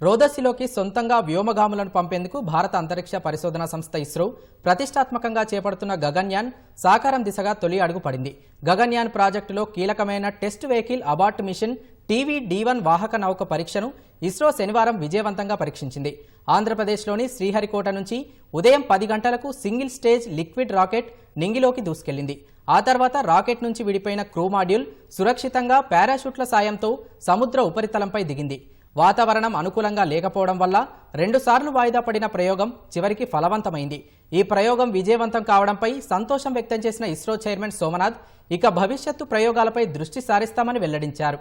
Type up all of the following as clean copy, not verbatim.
రోదసిలోకి సొంతంగా వ్యోమగాములను పంపేందుకు భారత అంతరిక్ష పరిశోధన సంస్థ ఇస్రో ప్రతిష్టాత్మకంగా చేపడుతున్న గగన్యాన్ సాకారం దిశగా తొలి అడుగు పడింది. గగన్యాన్ ప్రాజెక్టులో కీలకమైన టెస్ట్ వెహికల్ అబార్ట్ మిషన్ టీవీ-D1 వాహక నౌక పరీక్షను ఇస్రో శనివారం విజయవంతంగా పరీక్షించింది. ఆంధ్రప్రదేశ్లోని శ్రీహరికోట నుంచి ఉదయం 10 గంటలకు సింగిల్ స్టేజ్ లిక్విడ్ రాకెట్ నింగిలోకి దూసుకెళ్లింది. ఆ తర్వాత రాకెట్ నుంచి విడిపోయిన క్రూ మాడ్యూల్ సురక్షితంగా పారాషూట్ల సాయంతో సముద్ర ఉపరితలంపై దిగింది. వాతావరణం అనుకూలంగా లేకపోవడం వల్ల 2 సార్లు వాయిదా పడిన ప్రయోగం చివరికి ఫలవంతమైంది. ఈ ప్రయోగం విజయవంతం కావడంపై సంతోషం వ్యక్తం చేసిన ఇస్రో చైర్మన్ సోమనాథ్ ఇక భవిష్యత్తు ప్రయోగాలపై దృష్టి సారిస్తామని వెల్లడించారు.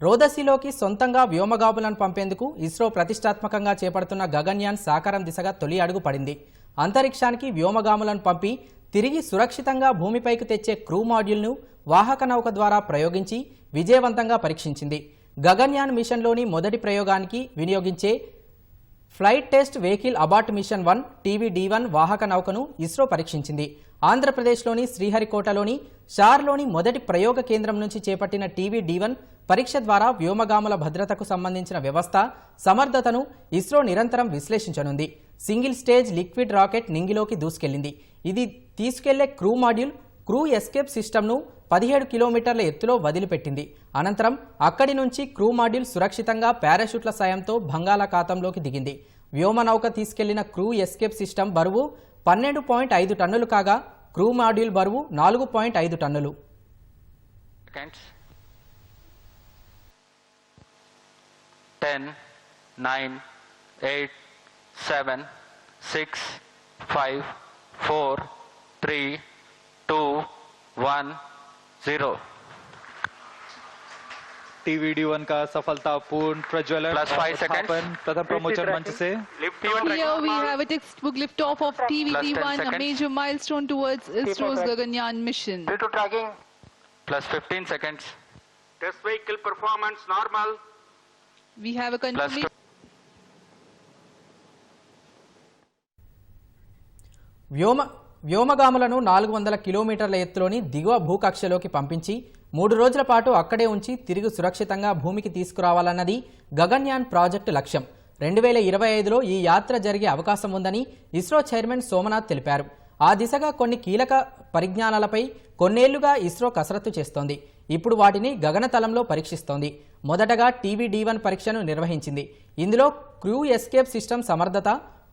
రోదసిలోకి సొంతంగా వ్యోమగాములను పంపేందుకు ఇస్రో ప్రతిష్టాత్మకంగా చేపడుతున్న గగన్యాన్ సాకారం దిశగా తొలి అడుగు పడింది. అంతరిక్షానికి వ్యోమగాములను పంపి తిరిగి సురక్షితంగా భూమిపైకి తెచ్చే క్రూ మాడ్యూల్ను వాహక నౌక ద్వారా ప్రయోగించి విజయవంతంగా పరీక్షించింది. గగన్యాన్ మిషన్లోని మొదటి ప్రయోగానికి వినియోగించే flight test vehicle abort machine 1 టీవీ-D1 వాహక నౌకను ఇస్రో పరీక్షించింది. ఆంధ్రప్రదేశ్లోని శ్రీహరికోటలోని షార్లోని మొదటి ప్రయోగ కేంద్రం నుంచి చేపట్టిన టీవీ-D1 పరీక్ష ద్వారా వ్యోమగాముల భద్రతకు సంబంధించిన వ్యవస్థ సమర్థతను ఇస్రో నిరంతరం విశ్లేషించనుంది. సింగిల్ స్టేజ్ లిక్విడ్ రాకెట్ నింగిలోకి దూసుకెళ్లింది. ఇది తీసుకెళ్లే క్రూ మాడ్యూల్ క్రూ ఎస్కేప్ సిస్టమ్ను 17 కిలోమీటర్ల ఎత్తులో వదిలిపెట్టింది. అనంతరం అక్కడి నుంచి క్రూ మాడ్యూల్ సురక్షితంగా పారాషూట్ల సాయంతో బంగాళాఖాతంలోకి దిగింది. వ్యోమనౌక తీసుకెళ్లిన క్రూ ఎస్కేప్ సిస్టమ్ బరువు 12.5 టన్నులు కాగా క్రూ మాడ్యూల్ బరువు 4.5 టన్నులు. 10, 9, 8, 7, 6, 5, 4, 3, 2, 1, 0. टीवी-D1 का सफलतापूर्ण प्रज्वलन Plus 5 seconds. प्रथम प्रमोचन मंच से Here we have a textbook liftoff of TVD-1, a major milestone towards ISRO's Gaganyaan mission. Due to tracking. Plus 15 seconds. Test vehicle performance normal. We have a confirmation. వ్యోమగాములను 400 కిలోమీటర్ల ఎత్తులోని దిగువ భూకక్షలోకి పంపించి 3 రోజుల పాటు అక్కడే ఉంచి తిరిగి సురక్షితంగా భూమికి తీసుకురావాలన్నది గగన్యాన్ ప్రాజెక్టు లక్ష్యం. 2025లో ఈ యాత్ర జరిగే అవకాశం ఉందని ఇస్రో చైర్మన్ సోమనాథ్ తెలిపారు. ఆ దిశగా కొన్ని కీలక పరిజ్ఞానాలపై కొన్నేళ్లుగా ఇస్రో కసరత్తు చేస్తోంది. ఇప్పుడు వాటిని గగనతలంలో పరీక్షిస్తోంది. మొదటగా టీవీ-D1 పరీక్షను నిర్వహించింది. ఇందులో క్రూ ఎస్కేప్ సిస్టమ్ సమర్థత,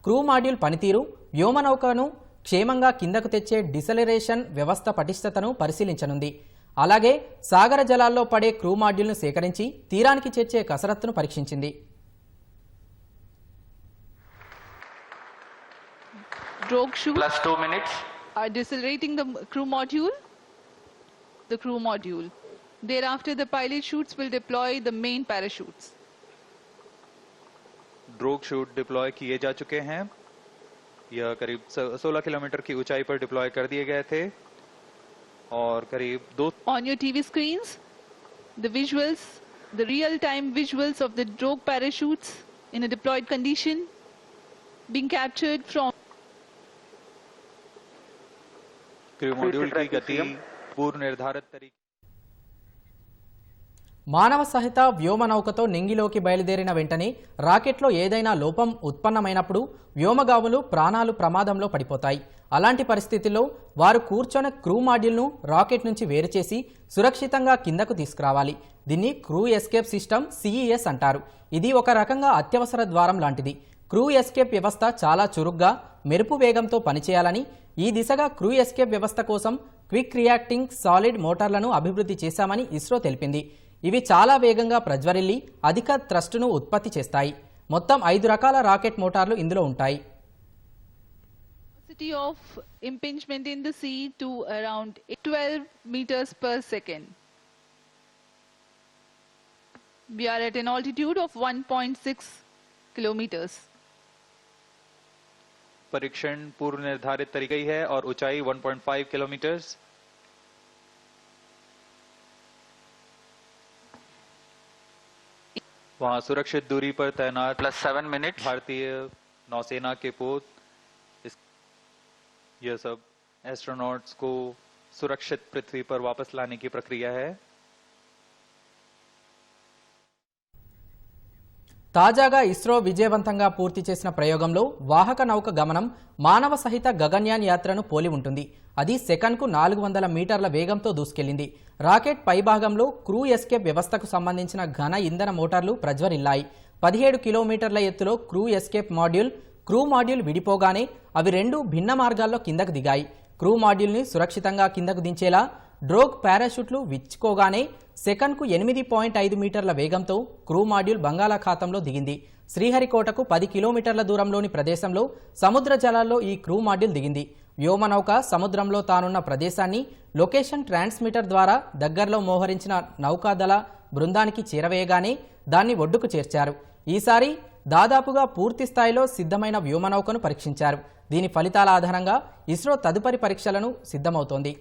క్రూ మాడ్యూల్ పనితీరు, వ్యోమనౌకను క్షేమంగా కిందకు తెచ్చే డిసెలరేషన్ వ్యవస్థ పటిష్టతను పరిశీలించనుంది. అలాగే సాగర జలాల్లో పడే క్రూ మాడ్యూల్ను సేకరించి తీరానికి చేర్చే కసరత్తును పరీక్షించింది. Drogue chute Plus 2 minutes. are decelerating the crew module. Thereafter, the pilot chutes will deploy the main parachutes. Drogue shoot deploy किए जा चुके हैं. यह करीब 16 किलोमीटर की ऊंचाई पर डिप्लॉय कर दिए गए थे और करीब 2 On your TV screens, the visuals, the real-time visuals of the drogue parachutes in a deployed condition being captured from crew module की गति पूर्व निर्धारित तरीके మానవ సహిత వ్యోమనౌకతో నింగిలోకి బయలుదేరిన వెంటనే రాకెట్లో ఏదైనా లోపం ఉత్పన్నమైనప్పుడు వ్యోమగాములు ప్రాణాలు ప్రమాదంలో పడిపోతాయి. అలాంటి పరిస్థితుల్లో వారు కూర్చొని క్రూ మాడ్యూల్ను రాకెట్ నుంచి వేరు చేసి సురక్షితంగా కిందకు తీసుకురావాలి. దీన్ని క్రూ ఎస్కేప్ సిస్టమ్ CES అంటారు. ఇది ఒక రకంగా అత్యవసర ద్వారం లాంటిది. క్రూ ఎస్కేప్ వ్యవస్థ చాలా చురుగ్గా మెరుపు వేగంతో పనిచేయాలని ఈ దిశగా క్రూ ఎస్కేప్ వ్యవస్థ కోసం క్విక్ రియాక్టింగ్ సాలిడ్ మోటార్లను అభివృద్ధి చేశామని ఇస్రో తెలిపింది. ఇవి చాలా వేగంగా ప్రజ్వరిల్లి అధిక థ్రస్ట్ను ఉత్పత్తి చేస్తాయి. మొత్తం 5 రకాల రాకెట్ మోటార్లు ఇందులో ఉంటాయి. velocity of impingement in the sea to around 12 meters per second. We are at an altitude of 1.6 kilometers. परीक्षण पूर्व निर्धारित तरीके है और ऊंचाई 1.5 किलोमीटर. वहां सुरक्षित दूरी पर तैनात Plus 7 minutes. भारतीय नौसेना के पोत यह सब एस्ट्रोनॉट्स को सुरक्षित पृथ्वी पर वापस लाने की प्रक्रिया है. తాజాగా ఇస్రో విజయవంతంగా పూర్తి చేసిన ప్రయోగంలో వాహక నౌక గమనం మానవ సహిత గగన్యాన్ యాత్రను పోలి ఉంటుంది. అది సెకన్కు 400 మీటర్ల వేగంతో దూసుకెళ్లింది. రాకెట్ పైభాగంలో క్రూ ఎస్కేప్ వ్యవస్థకు సంబంధించిన ఘన ఇంధన మోటార్లు ప్రజ్వరిల్లాయి. 17 కిలోమీటర్ల ఎత్తులో crew escape module, crew module విడిపోగానే అవి రెండు భిన్న మార్గాల్లో కిందకు దిగాయి. క్రూ మాడ్యూల్ని సురక్షితంగా కిందకు దించేలా డ్రోగ్ పారాషూట్లు విచ్చుకోగానే సెకన్కు 8.5 మీటర్ల వేగంతో క్రూ మాడ్యూల్ బంగాళాఖాతంలో దిగింది. శ్రీహరికోటకు 10 కిలోమీటర్ల దూరంలోని ప్రదేశంలో సముద్ర జలాల్లో ఈ క్రూ మాడ్యూల్ దిగింది. వ్యోమనౌక సముద్రంలో తానున్న ప్రదేశాన్ని లొకేషన్ ట్రాన్స్మిటర్ ద్వారా దగ్గరలో మోహరించిన నౌకాదళ బృందానికి చేరవేయగానే దాన్ని ఒడ్డుకు చేర్చారు. ఈసారి దాదాపుగా పూర్తి స్థాయిలో సిద్ధమైన వ్యోమనౌకను పరీక్షించారు. దీని ఫలితాల ఆధారంగా ఇస్రో తదుపరి పరీక్షలను సిద్ధమవుతోంది.